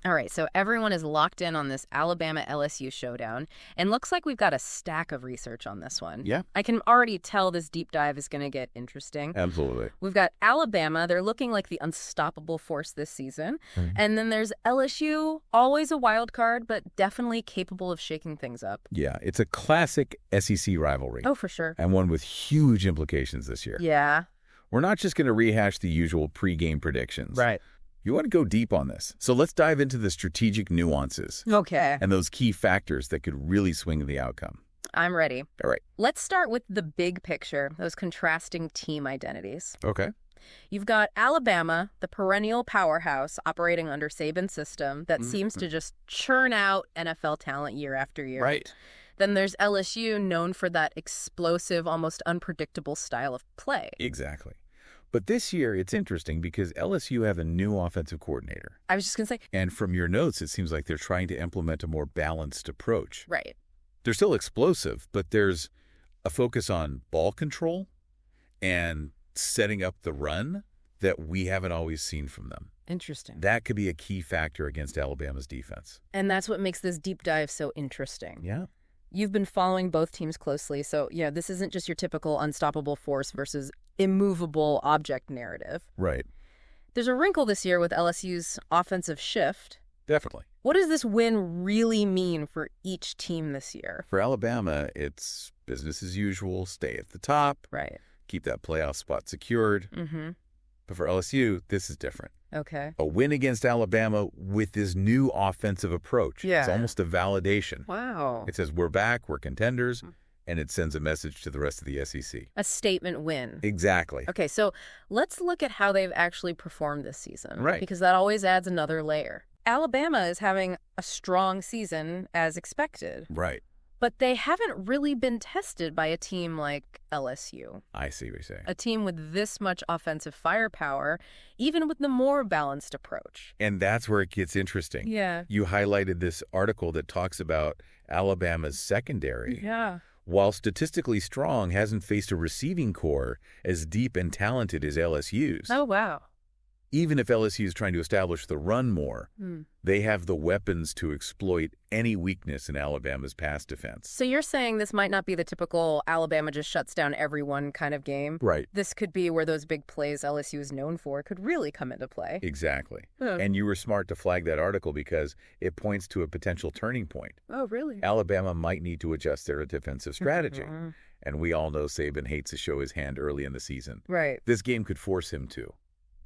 All right, so everyone is locked in on this Alabama-LSU showdown, and looks like we've got a stack of research on this one. Yeah. I can already tell this deep dive is going to get interesting. Absolutely. We've got Alabama. They're looking like the unstoppable force this season. And then there's LSU, always a wild card, but definitely capable of shaking things up. Yeah, it's a classic SEC rivalry. Oh, for sure. And one with huge implications this year. Yeah. We're not just going to rehash the usual pregame predictions. Right. You want to go deep on this. So let's dive into the strategic nuances Okay. and those key factors that could really swing the outcome. I'm ready. All right. Let's start with the big picture, those contrasting team identities. Okay. You've got Alabama, the perennial powerhouse operating under Saban's system that seems to just churn out NFL talent year after year. Right. Then there's LSU, known for that explosive, almost unpredictable style of play. Exactly. But this year, it's interesting because LSU have a new offensive coordinator. I was just going to say. And from your notes, it seems like they're trying to implement a more balanced approach. Right. They're still explosive, but there's a focus on ball control and setting up the run that we haven't always seen from them. Interesting. That could be a key factor against Alabama's defense. And that's what makes this deep dive so interesting. Yeah. You've been following both teams closely, so yeah, this isn't just your typical unstoppable force versus immovable object narrative. Right. There's a wrinkle this year with LSU's offensive shift. Definitely. What does this win really mean for each team this year? For Alabama, it's business as usual, stay at the top, Right. keep that playoff spot secured. Mm-hmm. But for LSU, this is different. Okay. A win against Alabama with this new offensive approach. Yeah. It's almost a validation. Wow. It says we're back, we're contenders, and it sends a message to the rest of the SEC. A statement win. Exactly. Okay, so let's look at how they've actually performed this season. Right. Because that always adds another layer. Alabama is having a strong season as expected, Right. but they haven't really been tested by a team like LSU. I see what you're saying. A team with this much offensive firepower, even with the more balanced approach. And that's where it gets interesting. Yeah. You highlighted this article that talks about Alabama's secondary. Yeah. While statistically strong, hasn't faced a receiving core as deep and talented as LSU's. Oh, wow. Even if LSU is trying to establish the run more, they have the weapons to exploit any weakness in Alabama's pass defense. So you're saying this might not be the typical Alabama just shuts down everyone kind of game? Right. This could be where those big plays LSU is known for could really come into play. Exactly. Huh. And you were smart to flag that article because it points to a potential turning point. Oh, really? Alabama might need to adjust their defensive strategy. And we all know Saban hates to show his hand early in the season. Right. This game could force him to.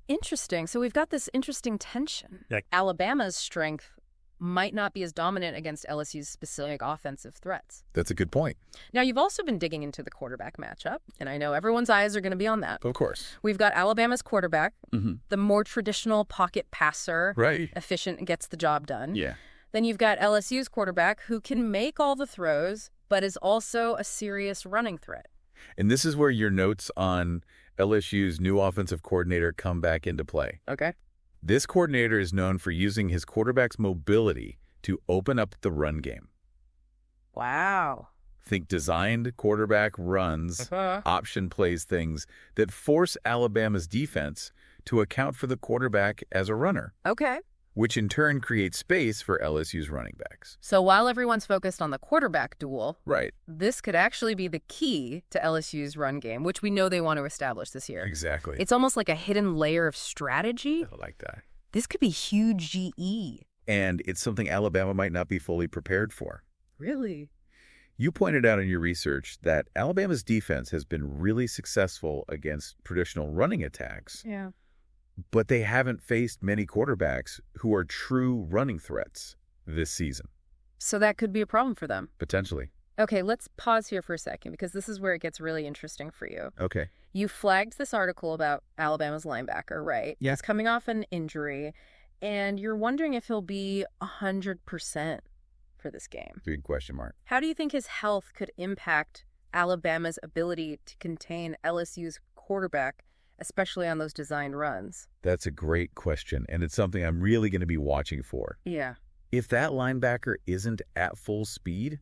Interesting. So we've got this interesting tension. Yeah. Alabama's strength might not be as dominant against LSU's specific offensive threats. That's a good point. Now, you've also been digging into the quarterback matchup, and I know everyone's eyes are going to be on that. Of course. We've got Alabama's quarterback, Mm-hmm. the more traditional pocket passer, Right. efficient and gets the job done. Yeah. Then you've got LSU's quarterback who can make all the throws, but is also a serious running threat. And this is where your notes on LSU's new offensive coordinator come back into play. Okay. This coordinator is known for using his quarterback's mobility to open up the run game. Wow. Think designed quarterback runs, option plays, things that force Alabama's defense to account for the quarterback as a runner, Okay. which in turn creates space for LSU's running backs. So while everyone's focused on the quarterback duel, Right. this could actually be the key to LSU's run game, which we know they want to establish this year. Exactly. It's almost like a hidden layer of strategy. I like that. This could be huge GE. And it's something Alabama might not be fully prepared for. Really? You pointed out in your research that Alabama's defense has been really successful against traditional running attacks, Yeah. but they haven't faced many quarterbacks who are true running threats this season, So that could be a problem for them. potentially. Okay, let's pause here for a second because this is where it gets really interesting for you. Okay. You flagged this article about Alabama's linebacker, right? Yeah. He's coming off an injury, and you're wondering if he'll be 100% for this game. Big question mark. How do you think his health could impact Alabama's ability to contain LSU's quarterback, especially on those designed runs? That's a great question, and it's something I'm really going to be watching for. Yeah. If that linebacker isn't at full speed,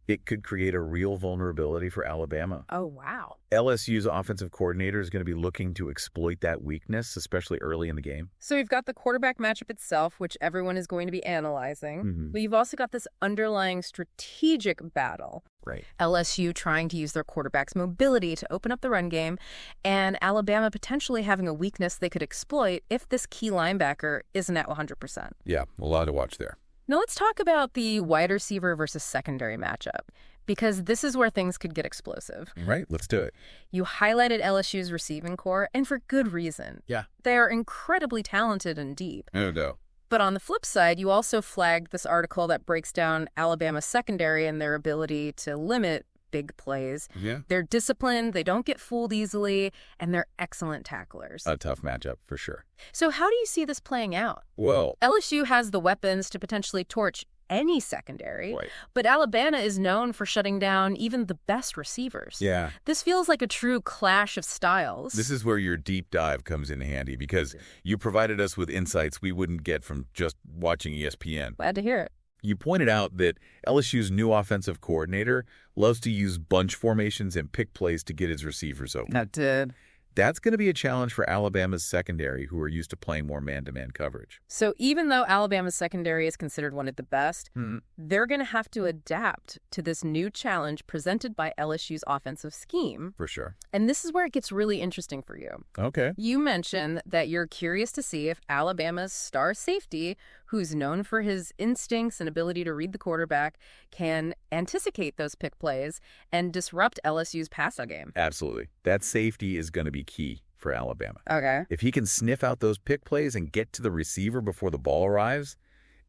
It could create a real vulnerability for Alabama. Oh, wow. LSU's offensive coordinator is going to be looking to exploit that weakness, especially early in the game. So you've got the quarterback matchup itself, which everyone is going to be analyzing. But you've also got this underlying strategic battle. Right. LSU trying to use their quarterback's mobility to open up the run game, and Alabama potentially having a weakness they could exploit if this key linebacker isn't at 100%. Yeah, a lot to watch there. Now let's talk about the wide receiver versus secondary matchup, because this is where things could get explosive. Right, let's do it. You highlighted LSU's receiving core, and for good reason. Yeah. They are incredibly talented and deep. No doubt. But on the flip side, you also flagged this article that breaks down Alabama's secondary and their ability to limit big plays. Yeah. They're disciplined, they don't get fooled easily, and they're excellent tacklers. A tough matchup, for sure. So how do you see this playing out? Well, LSU has the weapons to potentially torch any secondary, right. but Alabama is known for shutting down even the best receivers. Yeah. This feels like a true clash of styles. This is where your deep dive comes in handy, because you provided us with insights we wouldn't get from just watching ESPN. Glad to hear it. You pointed out that LSU's new offensive coordinator loves to use bunch formations and pick plays to get his receivers open. That did. That's going to be a challenge for Alabama's secondary, who are used to playing more man-to-man coverage. So even though Alabama's secondary is considered one of the best, they're going to have to adapt to this new challenge presented by LSU's offensive scheme. For sure. And this is where it gets really interesting for you. Okay. You mentioned that you're curious to see if Alabama's star safety, who's known for his instincts and ability to read the quarterback, can anticipate those pick plays and disrupt LSU's passing game. Absolutely. That safety is going to be key for Alabama. Okay. If he can sniff out those pick plays and get to the receiver before the ball arrives,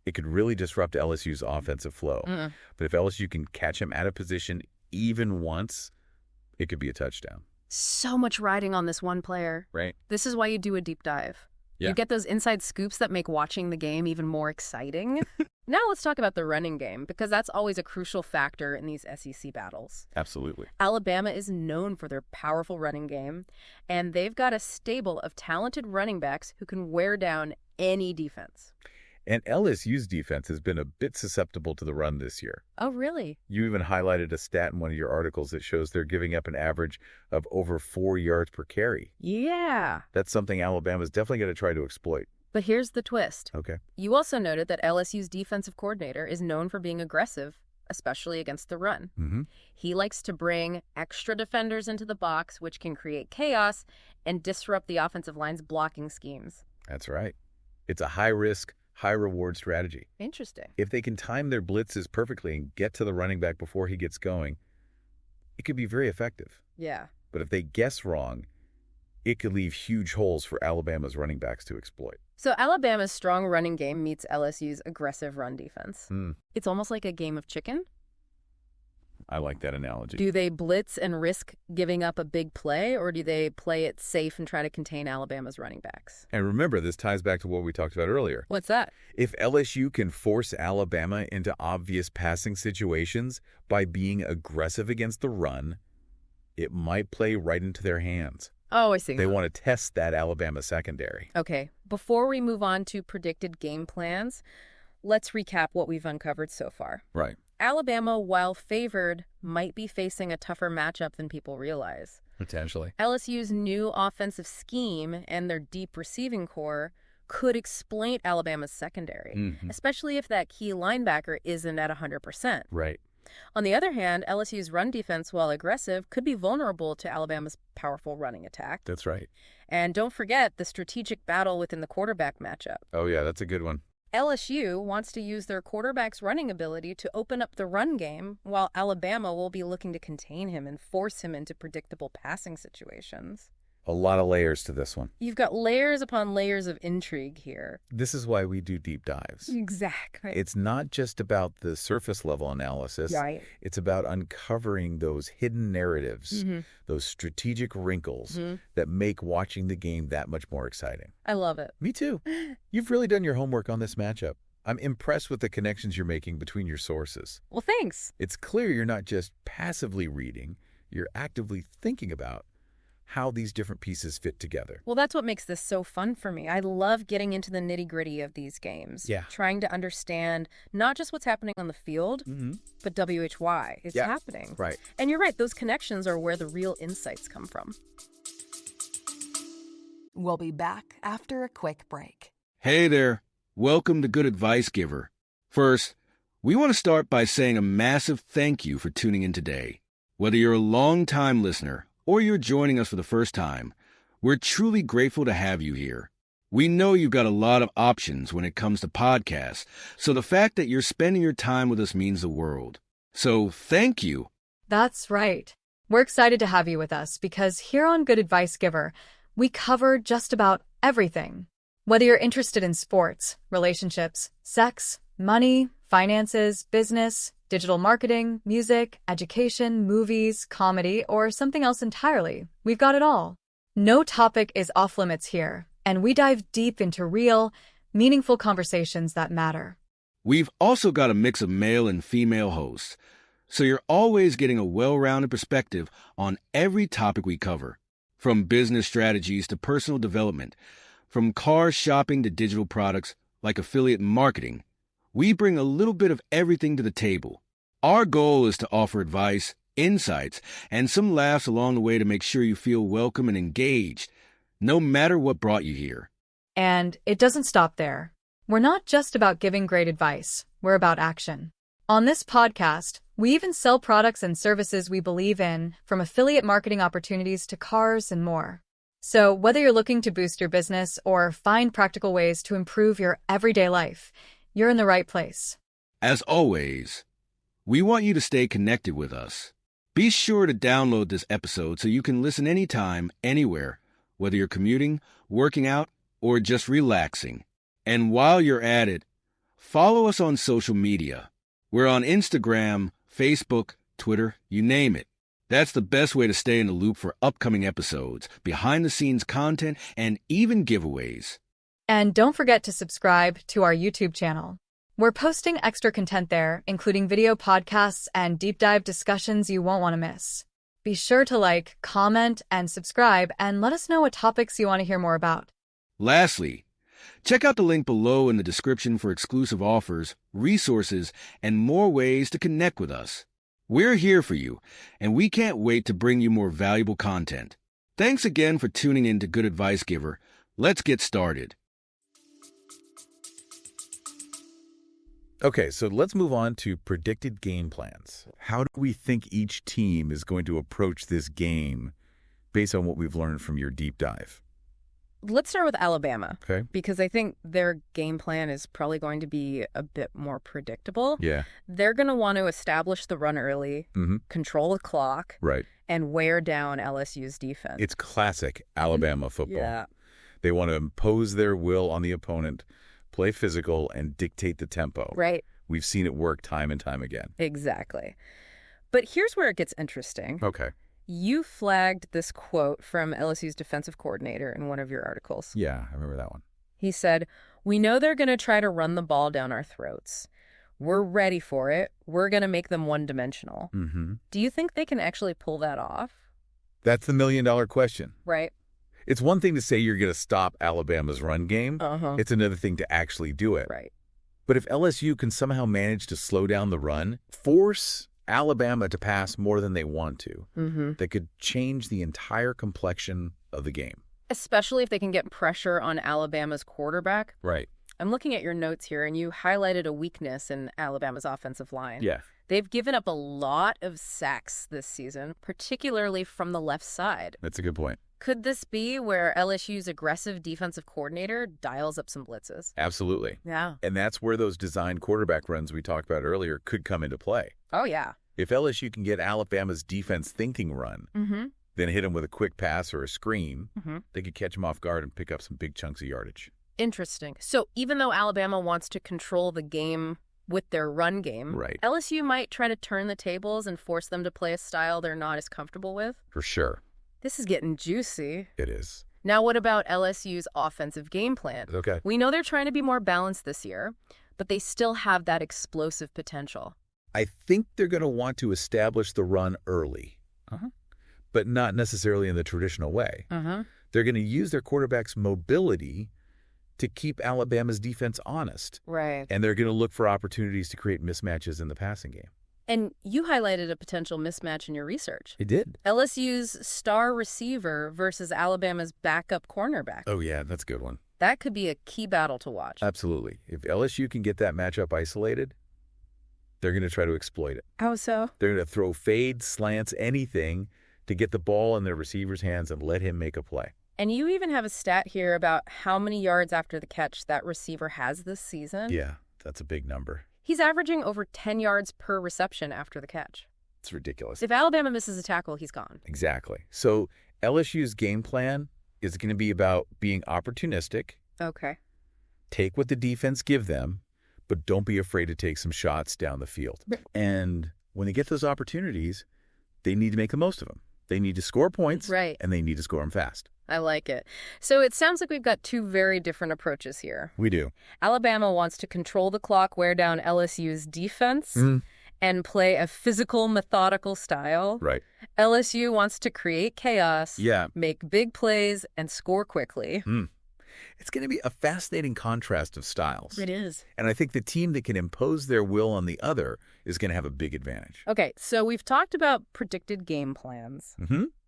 it could really disrupt LSU's offensive flow. But if LSU can catch him out of position even once, it could be a touchdown. So much riding on this one player. Right. This is why you do a deep dive. Yeah. You get those inside scoops that make watching the game even more exciting. Now let's talk about the running game, because that's always a crucial factor in these SEC battles. Absolutely. Alabama is known for their powerful running game, and they've got a stable of talented running backs who can wear down any defense. And LSU's defense has been a bit susceptible to the run this year. Oh, really? You even highlighted a stat in one of your articles that shows they're giving up an average of over 4 yards per carry. Yeah. That's something Alabama's definitely going to try to exploit. But here's the twist. Okay. You also noted that LSU's defensive coordinator is known for being aggressive, especially against the run. He likes to bring extra defenders into the box, which can create chaos and disrupt the offensive line's blocking schemes. That's right. It's a high-risk, high-reward strategy. Interesting. If they can time their blitzes perfectly and get to the running back before he gets going, it could be very effective. Yeah. But if they guess wrong, it could leave huge holes for Alabama's running backs to exploit. So Alabama's strong running game meets LSU's aggressive run defense. It's almost like a game of chicken. I like that analogy. Do they blitz and risk giving up a big play, or do they play it safe and try to contain Alabama's running backs? And remember, this ties back to what we talked about earlier. What's that? If LSU can force Alabama into obvious passing situations by being aggressive against the run, it might play right into their hands. Oh, I see. They want to test that Alabama secondary. Okay, before we move on to predicted game plans, let's recap what we've uncovered so far. Right. Alabama, while favored, might be facing a tougher matchup than people realize. Potentially. LSU's new offensive scheme and their deep receiving core could exploit Alabama's secondary, especially if that key linebacker isn't at 100%. Right. On the other hand, LSU's run defense, while aggressive, could be vulnerable to Alabama's powerful running attack. That's right. And don't forget the strategic battle within the quarterback matchup. Oh, yeah, that's a good one. LSU wants to use their quarterback's running ability to open up the run game, while Alabama will be looking to contain him and force him into predictable passing situations. A lot of layers to this one. You've got layers upon layers of intrigue here. This is why we do deep dives. Exactly. It's not just about the surface level analysis. Right. It's about uncovering those hidden narratives, those strategic wrinkles that make watching the game that much more exciting. I love it. Me too. You've really done your homework on this matchup. I'm impressed with the connections you're making between your sources. Well, thanks. It's clear you're not just passively reading, you're actively thinking about how these different pieces fit together. Well, that's what makes this so fun for me. I love getting into the nitty-gritty of these games. Yeah. Trying to understand not just what's happening on the field, but why it's happening. Right. And you're right, those connections are where the real insights come from. We'll be back after a quick break. Hey there. Welcome to Good Advice Giver. First, we want to start by saying a massive thank you for tuning in today. Whether you're a long-time listener or you're joining us for the first time, we're truly grateful to have you here. We know you've got a lot of options when it comes to podcasts, so the fact that you're spending your time with us means the world. So thank you. That's right. We're excited to have you with us because here on Good Advice Giver, we cover just about everything. Whether you're interested in sports, relationships, sex, money, finances, business, digital marketing, music, education, movies, comedy, or something else entirely, we've got it all. No topic is off limits here, and we dive deep into real, meaningful conversations that matter. We've also got a mix of male and female hosts, so you're always getting a well-rounded perspective on every topic we cover, from business strategies to personal development, from car shopping to digital products like affiliate marketing. We bring a little bit of everything to the table. Our goal is to offer advice, insights, and some laughs along the way to make sure you feel welcome and engaged, no matter what brought you here. And it doesn't stop there. We're not just about giving great advice, we're about action. On this podcast, we even sell products and services we believe in, from affiliate marketing opportunities to cars and more. So whether you're looking to boost your business or find practical ways to improve your everyday life, you're in the right place. As always, we want you to stay connected with us. Be sure to download this episode so you can listen anytime, anywhere, whether you're commuting, working out, or just relaxing. And while you're at it, follow us on social media. We're on Instagram, Facebook, Twitter, you name it. That's the best way to stay in the loop for upcoming episodes, behind-the-scenes content, and even giveaways. And don't forget to subscribe to our YouTube channel. We're posting extra content there, including video podcasts and deep dive discussions you won't want to miss. Be sure to like, comment, and subscribe, and let us know what topics you want to hear more about. Lastly, check out the link below in the description for exclusive offers, resources, and more ways to connect with us. We're here for you, and we can't wait to bring you more valuable content. Thanks again for tuning in to Good Advice Giver. Let's get started. Okay, so let's move on to predicted game plans. How do we think each team is going to approach this game based on what we've learned from your deep dive? Let's start with Alabama. Okay. Because I think their game plan is probably going to be a bit more predictable. Yeah. They're going to want to establish the run early, control the clock, Right. and wear down LSU's defense. It's classic Alabama football. Yeah. They want to impose their will on the opponent, play physical, and dictate the tempo. Right. We've seen it work time and time again. Exactly. But here's where it gets interesting. Okay. You flagged this quote from LSU's defensive coordinator in one of your articles. Yeah, I remember that one. He said, "We know they're going to try to run the ball down our throats. We're ready for it. We're going to make them one-dimensional." Do you think they can actually pull that off? That's the million-dollar question. Right. It's one thing to say you're going to stop Alabama's run game. It's another thing to actually do it. Right. But if LSU can somehow manage to slow down the run, force Alabama to pass more than they want to, that could change the entire complexion of the game. Especially if they can get pressure on Alabama's quarterback. Right. I'm looking at your notes here, and you highlighted a weakness in Alabama's offensive line. Yeah. They've given up a lot of sacks this season, particularly from the left side. That's a good point. Could this be where LSU's aggressive defensive coordinator dials up some blitzes? Absolutely. Yeah. And that's where those designed quarterback runs we talked about earlier could come into play. Oh, yeah. If LSU can get Alabama's defense thinking run, then hit them with a quick pass or a screen, they could catch them off guard and pick up some big chunks of yardage. Interesting. So even though Alabama wants to control the game with their run game, Right. LSU might try to turn the tables and force them to play a style they're not as comfortable with. For sure. This is getting juicy. It is. Now, what about LSU's offensive game plan? Okay. We know they're trying to be more balanced this year, but they still have that explosive potential. I think they're going to want to establish the run early. but not necessarily in the traditional way. They're going to use their quarterback's mobility to keep Alabama's defense honest. Right. And they're going to look for opportunities to create mismatches in the passing game. And you highlighted a potential mismatch in your research. It did. LSU's star receiver versus Alabama's backup cornerback. Oh, yeah, that's a good one. That could be a key battle to watch. Absolutely. If LSU can get that matchup isolated, they're going to try to exploit it. How so? They're going to throw fades, slants, anything to get the ball in their receiver's hands and let him make a play. And you even have a stat here about how many yards after the catch that receiver has this season. Yeah, that's a big number. He's averaging over 10 yards per reception after the catch. It's ridiculous. If Alabama misses a tackle, he's gone. Exactly. So LSU's game plan is going to be about being opportunistic. Okay. Take what the defense give them, but don't be afraid to take some shots down the field. And when they get those opportunities, they need to make the most of them. They need to score points, Right. And they need to score them fast. I like it. So it sounds like we've got two very different approaches here. We do. Alabama wants to control the clock, wear down LSU's defense, and play a physical, methodical style. Right. LSU wants to create chaos, Yeah. make big plays, and score quickly. It's going to be a fascinating contrast of styles. It is. And I think the team that can impose their will on the other is going to have a big advantage. Okay, so we've talked about predicted game plans.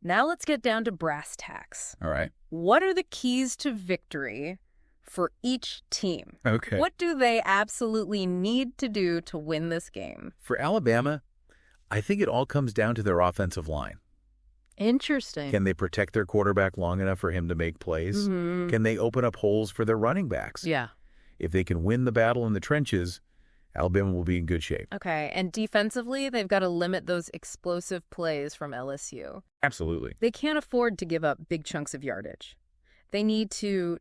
Now let's get down to brass tacks. All right. What are the keys to victory for each team? Okay. What do they absolutely need to do to win this game? For Alabama, I think it all comes down to their offensive line. Interesting. Can they protect their quarterback long enough for him to make plays? Can they open up holes for their running backs? Yeah. If they can win the battle in the trenches, Alabama will be in good shape. Okay, and defensively, they've got to limit those explosive plays from LSU. Absolutely. They can't afford to give up big chunks of yardage. They need to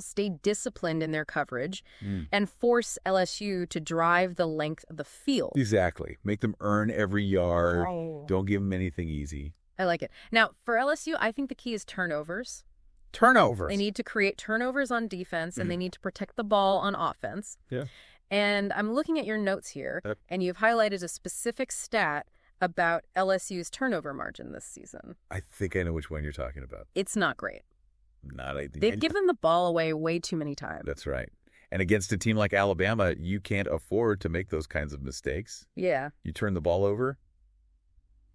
stay disciplined in their coverage and force LSU to drive the length of the field. Exactly. Make them earn every yard. Oh. Don't give them anything easy. I like it. Now, for LSU, I think the key is turnovers. Turnovers. They need to create turnovers on defense, and they need to protect the ball on offense. Yeah. And I'm looking at your notes here, and you've highlighted a specific stat about LSU's turnover margin this season. I think I know which one you're talking about. It's not great. They've given the ball away way too many times. That's right. And against a team like Alabama, you can't afford to make those kinds of mistakes. Yeah. You turn the ball over,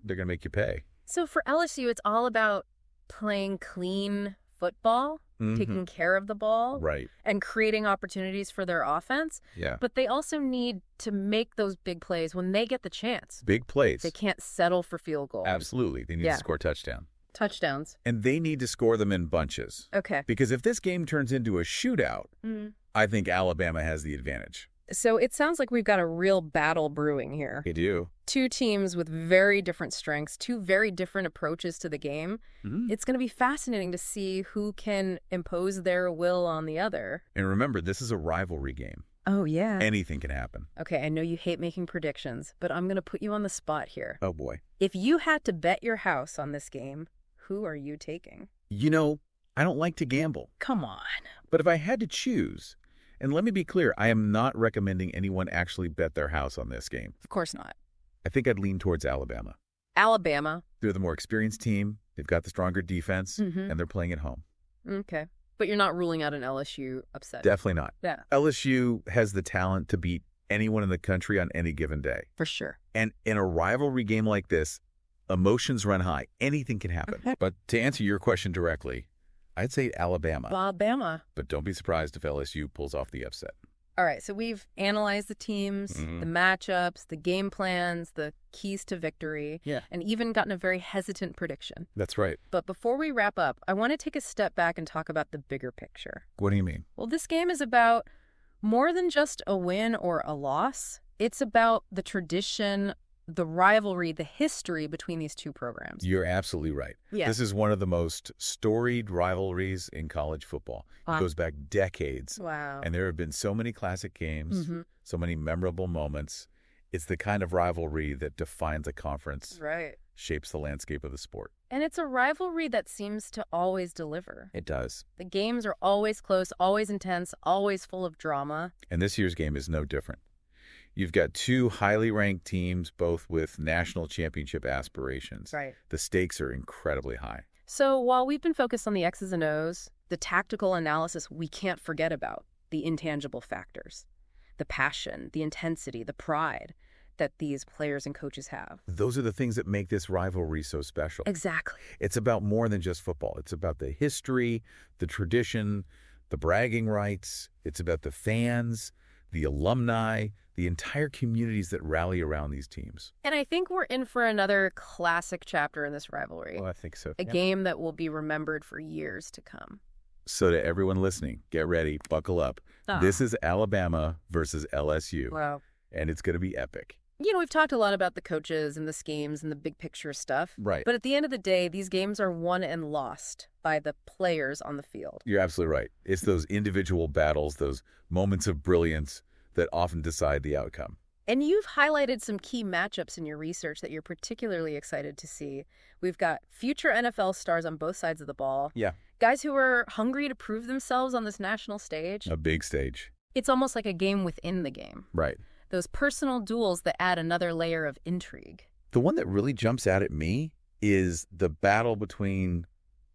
they're going to make you pay. So for LSU, it's all about playing clean football, taking care of the ball, Right. and creating opportunities for their offense. Yeah. But they also need to make those big plays when they get the chance. Big plays. They can't settle for field goals. Absolutely. They need to score touchdown. Touchdowns. And they need to score them in bunches. Okay. Because if this game turns into a shootout, I think Alabama has the advantage. So it sounds like we've got a real battle brewing here. They do. Two teams with very different strengths, two very different approaches to the game. It's going to be fascinating to see who can impose their will on the other. And remember, this is a rivalry game. Oh, yeah. Anything can happen. Okay, I know you hate making predictions, but I'm going to put you on the spot here. Oh, boy. If you had to bet your house on this game, who are you taking? You know, I don't like to gamble. Come on. But if I had to choose, and let me be clear, I am not recommending anyone actually bet their house on this game. Of course not. I think I'd lean towards Alabama. Alabama. They're the more experienced team. They've got the stronger defense, and they're playing at home. Okay. But you're not ruling out an LSU upset. Definitely not. Yeah. LSU has the talent to beat anyone in the country on any given day. For sure. And in a rivalry game like this, emotions run high. Anything can happen. Okay. But to answer your question directly, I'd say Alabama. Alabama. But don't be surprised if LSU pulls off the upset. All right, so we've analyzed the teams, the matchups, the game plans, the keys to victory, and even gotten a very hesitant prediction. That's right. But before we wrap up, I want to take a step back and talk about the bigger picture. What do you mean? Well, this game is about more than just a win or a loss. It's about the tradition, the rivalry, the history between these two programs. You're absolutely right. Yeah. This is one of the most storied rivalries in college football. It goes back decades. Wow. And there have been so many classic games, so many memorable moments. It's the kind of rivalry that defines a conference, Right. shapes the landscape of the sport. And it's a rivalry that seems to always deliver. It does. The games are always close, always intense, always full of drama. And this year's game is no different. You've got two highly ranked teams, both with national championship aspirations. Right. The stakes are incredibly high. So while we've been focused on the X's and O's, the tactical analysis we can't forget about, the intangible factors, the passion, the intensity, the pride that these players and coaches have. Those are the things that make this rivalry so special. Exactly. It's about more than just football. It's about the history, the tradition, the bragging rights. It's about the fans, the alumni, the entire communities that rally around these teams. And I think we're in for another classic chapter in this rivalry. Well, I think so. A game that will be remembered for years to come. So to everyone listening, get ready, buckle up. This is Alabama versus LSU. Wow. And it's going to be epic. We've talked a lot about the coaches and the schemes and the big picture stuff. Right. But at the end of the day, these games are won and lost by the players on the field. You're absolutely right. It's those individual battles, those moments of brilliance that often decide the outcome. And you've highlighted some key matchups in your research that you're particularly excited to see. We've got future NFL stars on both sides of the ball. Yeah. Guys who are hungry to prove themselves on this national stage. A big stage. It's almost like a game within the game. Right. Those personal duels that add another layer of intrigue. The one that really jumps out at me is the battle between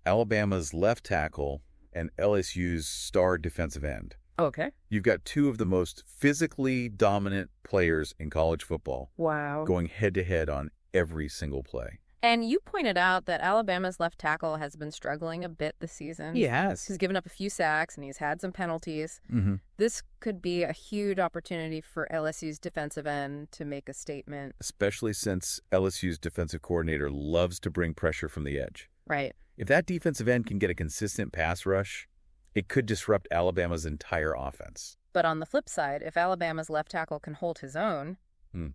Alabama's left tackle and LSU's star defensive end. Okay. You've got two of the most physically dominant players in college football. Wow. Going head-to-head on every single play. And you pointed out that Alabama's left tackle has been struggling a bit this season. He has. He's given up a few sacks and he's had some penalties. Mm-hmm. This could be a huge opportunity for LSU's defensive end to make a statement. Especially since LSU's defensive coordinator loves to bring pressure from the edge. Right. If that defensive end can get a consistent pass rush, it could disrupt Alabama's entire offense. But on the flip side, if Alabama's left tackle can hold his own,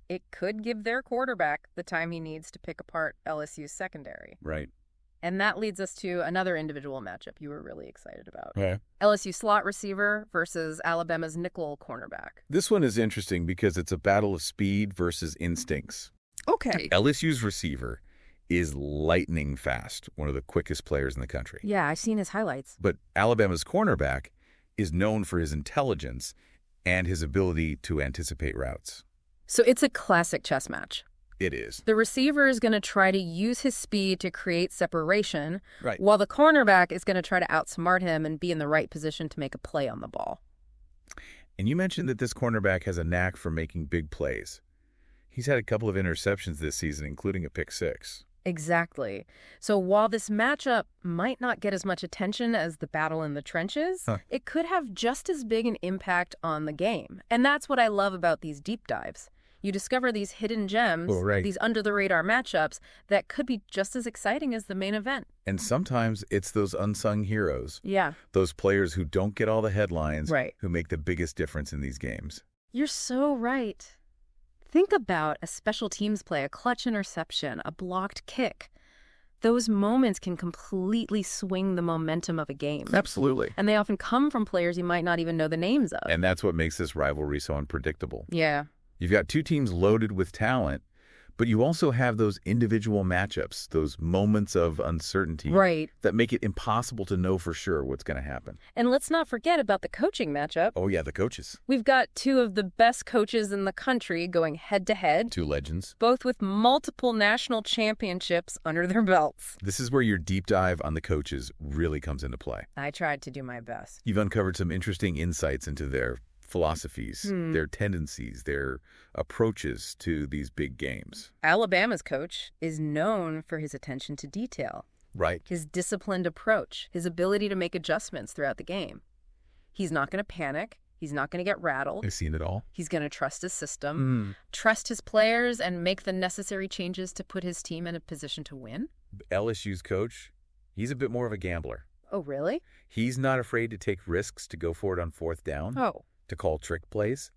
it could give their quarterback the time he needs to pick apart LSU's secondary. Right. And that leads us to another individual matchup you were really excited about. Yeah. LSU slot receiver versus Alabama's nickel cornerback. This one is interesting because it's a battle of speed versus instincts. Okay. LSU's receiver is lightning fast, one of the quickest players in the country. Yeah, I've seen his highlights. But Alabama's cornerback is known for his intelligence and his ability to anticipate routes. So it's a classic chess match. It is. The receiver is going to try to use his speed to create separation, Right. while the cornerback is going to try to outsmart him and be in the right position to make a play on the ball. And you mentioned that this cornerback has a knack for making big plays. He's had a couple of interceptions this season, including a pick six. Exactly. So while this matchup might not get as much attention as the battle in the trenches, it could have just as big an impact on the game. And that's what I love about these deep dives. You discover these hidden gems, these under-the-radar matchups that could be just as exciting as the main event. And sometimes it's those unsung heroes. Yeah. Those players who don't get all the headlines, right, who make the biggest difference in these games. You're so right. Think about a special teams play, a clutch interception, a blocked kick. Those moments can completely swing the momentum of a game. Absolutely. And they often come from players you might not even know the names of. And that's what makes this rivalry so unpredictable. Yeah. You've got two teams loaded with talent, but you also have those individual matchups, those moments of uncertainty that make it impossible to know for sure what's going to happen. And let's not forget about the coaching matchup. Oh, yeah, the coaches. We've got two of the best coaches in the country going head-to-head. Two legends. Both with multiple national championships under their belts. This is where your deep dive on the coaches really comes into play. I tried to do my best. You've uncovered some interesting insights into their philosophies, their tendencies, their approaches to these big games. Alabama's coach is known for his attention to detail. Right. His disciplined approach, his ability to make adjustments throughout the game. He's not going to panic. He's not going to get rattled. I've seen it all. He's going to trust his system, trust his players, and make the necessary changes to put his team in a position to win. LSU's coach, he's a bit more of a gambler. Oh, really? He's not afraid to take risks to go for it on fourth down. Oh. To call trick plays.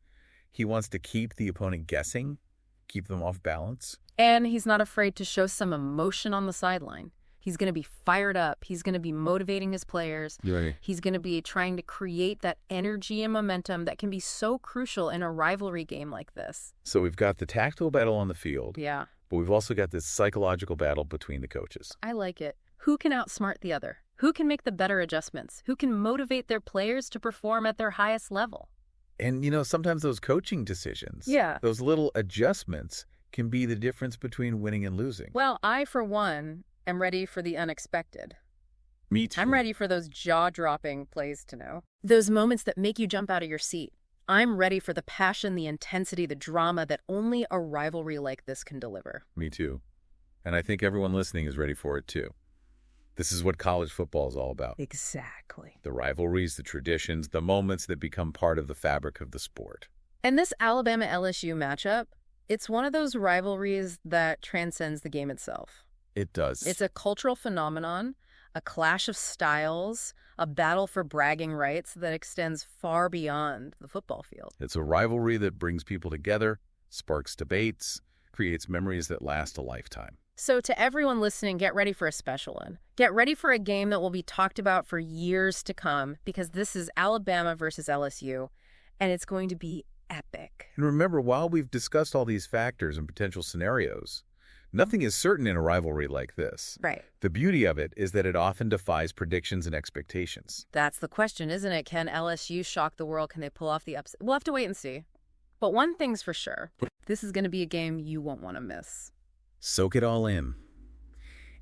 He wants to keep the opponent guessing, keep them off balance. And he's not afraid to show some emotion on the sideline. He's going to be fired up. He's going to be motivating his players. Right. He's going to be trying to create that energy and momentum that can be so crucial in a rivalry game like this. So we've got the tactical battle on the field. Yeah. But we've also got this psychological battle between the coaches. I like it. Who can outsmart the other? Who can make the better adjustments? Who can motivate their players to perform at their highest level? And, sometimes those coaching decisions, Yeah. those little adjustments can be the difference between winning and losing. Well, I, for one, am ready for the unexpected. Me too. I'm ready for those jaw-dropping plays to know. Those moments that make you jump out of your seat. I'm ready for the passion, the intensity, the drama that only a rivalry like this can deliver. Me too. And I think everyone listening is ready for it too. This is what college football is all about. Exactly. The rivalries, the traditions, the moments that become part of the fabric of the sport. And this Alabama-LSU matchup, it's one of those rivalries that transcends the game itself. It does. It's a cultural phenomenon, a clash of styles, a battle for bragging rights that extends far beyond the football field. It's a rivalry that brings people together, sparks debates, creates memories that last a lifetime. So to everyone listening, get ready for a special one. Get ready for a game that will be talked about for years to come, because this is Alabama versus LSU, and it's going to be epic. And remember, while we've discussed all these factors and potential scenarios, nothing is certain in a rivalry like this. Right. The beauty of it is that it often defies predictions and expectations. That's the question, isn't it? Can LSU shock the world? Can they pull off the upset? We'll have to wait and see. But one thing's for sure, this is going to be a game you won't want to miss. Soak it all in.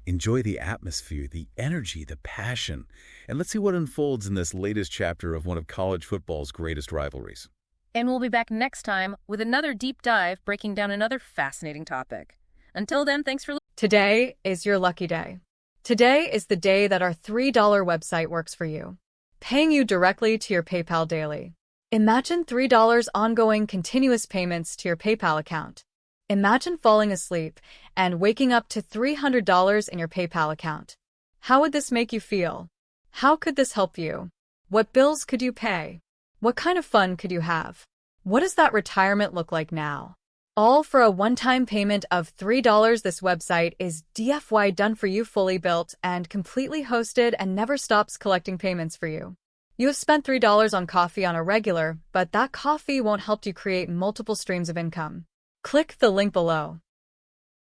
Enjoy the atmosphere, the energy, the passion, and let's see what unfolds in this latest chapter of one of college football's greatest rivalries. And we'll be back next time with another deep dive breaking down another fascinating topic. Until then, thanks for listening. Today is your lucky day. Today is the day that our $3 website works for you, paying you directly to your PayPal daily. Imagine $3 ongoing continuous payments to your PayPal account. Imagine falling asleep and waking up to $300 in your PayPal account. How would this make you feel? How could this help you? What bills could you pay? What kind of fun could you have? What does that retirement look like now? All for a one-time payment of $3. This website is DFY done for you, fully built and completely hosted, and never stops collecting payments for you. You have spent $3 on coffee on a regular, but that coffee won't help you create multiple streams of income. Click the link below.